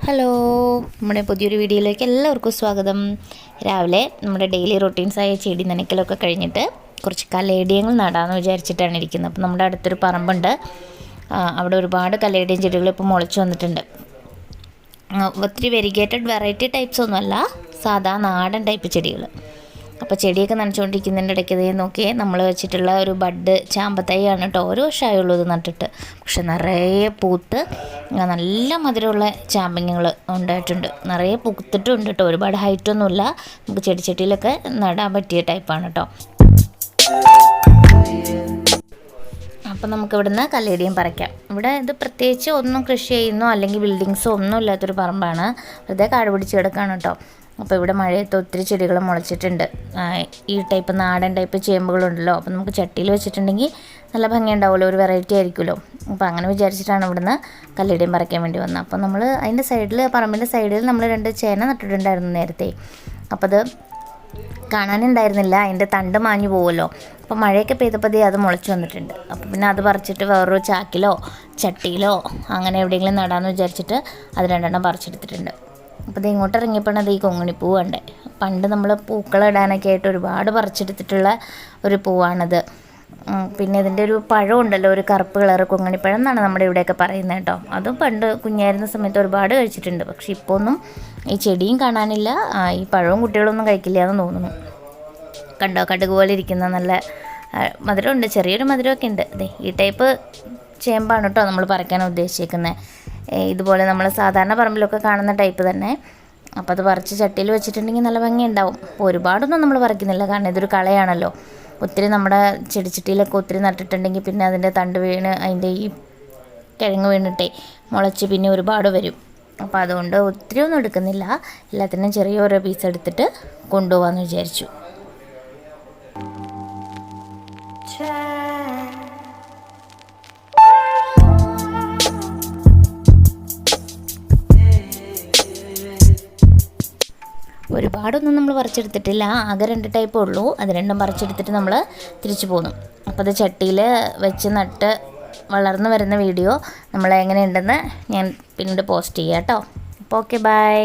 Hello, നമ്മുടെ പുതിയൊരു വീഡിയോയിലേക്ക് എല്ലാവർക്കും സ്വാഗതം. രാവിലെ നമ്മുടെ ഡെയിലി റൊട്ടീൻസായ ചെടി നനയ്ക്കലൊക്കെ കഴിഞ്ഞിട്ട് കുറച്ച് കലേഡിയങ്ങൾ നടാമെന്ന് വിചാരിച്ചിട്ടാണ് ഇരിക്കുന്നത്. അപ്പോൾ നമ്മുടെ അടുത്തൊരു പറമ്പുണ്ട്, അവിടെ ഒരുപാട് കലേഡിയം ചെടികൾ ഇപ്പോൾ മുളച്ച് വന്നിട്ടുണ്ട്. ഒത്തിരി വെരിഗേറ്റഡ് വെറൈറ്റി ടൈപ്സ് ഒന്നുമല്ല, സാധാ നാടൻ ടൈപ്പ് ചെടികൾ. അപ്പോൾ ചെടിയൊക്കെ നനച്ചുകൊണ്ടിരിക്കുന്നതിൻ്റെ ഇടയ്ക്ക് നോക്കിയേ, നമ്മൾ വെച്ചിട്ടുള്ള ഒരു ബഡ് ചാമ്പത്തൈയാണ് കേട്ടോ. ഓരോ വർഷമായുള്ളൂ ഇത് നട്ടിട്ട്, പക്ഷെ നിറയെ പൂത്ത് നല്ല മധുരമുള്ള ചാമ്പങ്ങകൾ ഉണ്ടായിട്ടുണ്ട്. നിറയെ പൂത്തിട്ടുണ്ട് കേട്ടോ. ഒരുപാട് ഹൈറ്റൊന്നുമില്ല, നമുക്ക് ചെടിച്ചട്ടിയിലൊക്കെ നടാൻ പറ്റിയ ടൈപ്പാണ് കേട്ടോ. അപ്പം നമുക്ക് ഇവിടുന്ന് കല്ലേടിയും പറിക്കാം. ഇവിടെ ഇത് പ്രത്യേകിച്ച് ഒന്നും കൃഷി ചെയ്യുന്നോ അല്ലെങ്കിൽ ബിൽഡിങ്സോ ഒന്നും ഇല്ലാത്തൊരു പറമ്പാണ്, വെറുതെ കാട് പിടിച്ച് കിടക്കുകയാണ് കേട്ടോ. അപ്പോൾ ഇവിടെ മഴയത്ത് ഒത്തിരി ചെടികൾ മുളച്ചിട്ടുണ്ട്. ഈ ടൈപ്പ് നാടൻ ടൈപ്പ് ചേമ്പുകളുണ്ടല്ലോ, അപ്പോൾ നമുക്ക് ചട്ടിയിൽ വെച്ചിട്ടുണ്ടെങ്കിൽ നല്ല ഭംഗി ഉണ്ടാവുമല്ലോ, ഒരു വെറൈറ്റി ആയിരിക്കുമല്ലോ. അപ്പോൾ അങ്ങനെ വിചാരിച്ചിട്ടാണ് ഇവിടുന്ന് കല്ലേടിയും പറിക്കാൻ വേണ്ടി വന്നത്. അപ്പോൾ നമ്മൾ അതിൻ്റെ സൈഡിൽ, പറമ്പിൻ്റെ സൈഡിൽ നമ്മൾ 2 ചേന നട്ടിട്ടുണ്ടായിരുന്നു നേരത്തെ. അപ്പോൾ അത് കാണാനുണ്ടായിരുന്നില്ല, അതിൻ്റെ തണ്ട് മാഞ്ഞു പോകുമല്ലോ. അപ്പോൾ മഴയൊക്കെ പെയ്തപ്പോൾ അത് മുളച്ച് വന്നിട്ടുണ്ട്. അപ്പോൾ പിന്നെ അത് പറിച്ചിട്ട് വേറൊരു ചാക്കിലോ ചട്ടിയിലോ അങ്ങനെ എവിടെയെങ്കിലും നടാമെന്ന് വിചാരിച്ചിട്ട് അത് 2 പറിച്ചെടുത്തിട്ടുണ്ട്. അപ്പോൾ ഇത് ഇങ്ങോട്ട് ഇറങ്ങിയപ്പോഴാണ് അത് ഈ കൊങ്ങിണിപ്പൂ കണ്ടേ. പണ്ട് നമ്മൾ പൂക്കളിടാനൊക്കെ ആയിട്ട് ഒരുപാട് പറിച്ചെടുത്തിട്ടുള്ള ഒരു പൂവാണിത്. പിന്നെ ഇതിൻ്റെ ഒരു പഴം ഉണ്ടല്ലോ, ഒരു കറുപ്പ് കളർ കൊങ്ങിണിപ്പഴം എന്നാണ് നമ്മുടെ ഇവിടെയൊക്കെ പറയുന്നത് കേട്ടോ. അതും പണ്ട് കുഞ്ഞായിരുന്ന സമയത്ത് ഒരുപാട് കഴിച്ചിട്ടുണ്ട്. പക്ഷെ ഇപ്പോൾ ഒന്നും ഈ ചെടിയും കാണാനില്ല, ഈ പഴവും കുട്ടികളൊന്നും കഴിക്കില്ല എന്ന് തോന്നുന്നു. കണ്ടോ, കടുക് പോലെ ഇരിക്കുന്ന നല്ല മധുരമുണ്ട്, ചെറിയൊരു മധുരമൊക്കെ ഉണ്ട്. അതെ, ഈ ടൈപ്പ് ചേമ്പാണ് കേട്ടോ നമ്മൾ പറിക്കാൻ ഉദ്ദേശിക്കുന്നത്. ഇതുപോലെ നമ്മൾ സാധാരണ പറമ്പിലൊക്കെ കാണുന്ന ടൈപ്പ് തന്നെ. അപ്പോൾ അത് പറിച്ച് ചട്ടിയിൽ വെച്ചിട്ടുണ്ടെങ്കിൽ നല്ല ഭംഗി ഉണ്ടാവും. അപ്പോൾ ഒരുപാടൊന്നും നമ്മൾ പറിക്കുന്നില്ല, കാരണം ഇതൊരു കളയാണല്ലോ. ഒത്തിരി നമ്മുടെ ചെടിച്ചട്ടിയിലൊക്കെ ഒത്തിരി നട്ടിട്ടുണ്ടെങ്കിൽ പിന്നെ അതിൻ്റെ തണ്ട് വീണ് അതിൻ്റെ ഈ കിഴങ്ങ് വീണിട്ടേ മുളച്ച് പിന്നെ ഒരുപാട് വരും. അപ്പോൾ അതുകൊണ്ട് ഒത്തിരി ഒന്നും എടുക്കുന്നില്ല, എല്ലാത്തിനും ചെറിയ ഓരോ പീസ് എടുത്തിട്ട് കൊണ്ടുപോകാമെന്ന് വിചാരിച്ചു. ഒരുപാടൊന്നും നമ്മൾ പറിച്ചെടുത്തിട്ടില്ല, ആകെ 2 ടൈപ്പേ ഉള്ളൂ. അത് 2 പറിച്ചെടുത്തിട്ട് നമ്മൾ തിരിച്ചു പോന്നു. അപ്പോൾ അത് ചട്ടിയിൽ വെച്ച് നട്ട് വളർന്നു വരുന്ന വീഡിയോ നമ്മൾ എങ്ങനെയുണ്ടെന്ന് ഞാൻ പിന്നീട് പോസ്റ്റ് ചെയ്യാം കേട്ടോ. അപ്പോൾ ഓക്കെ, ബൈ.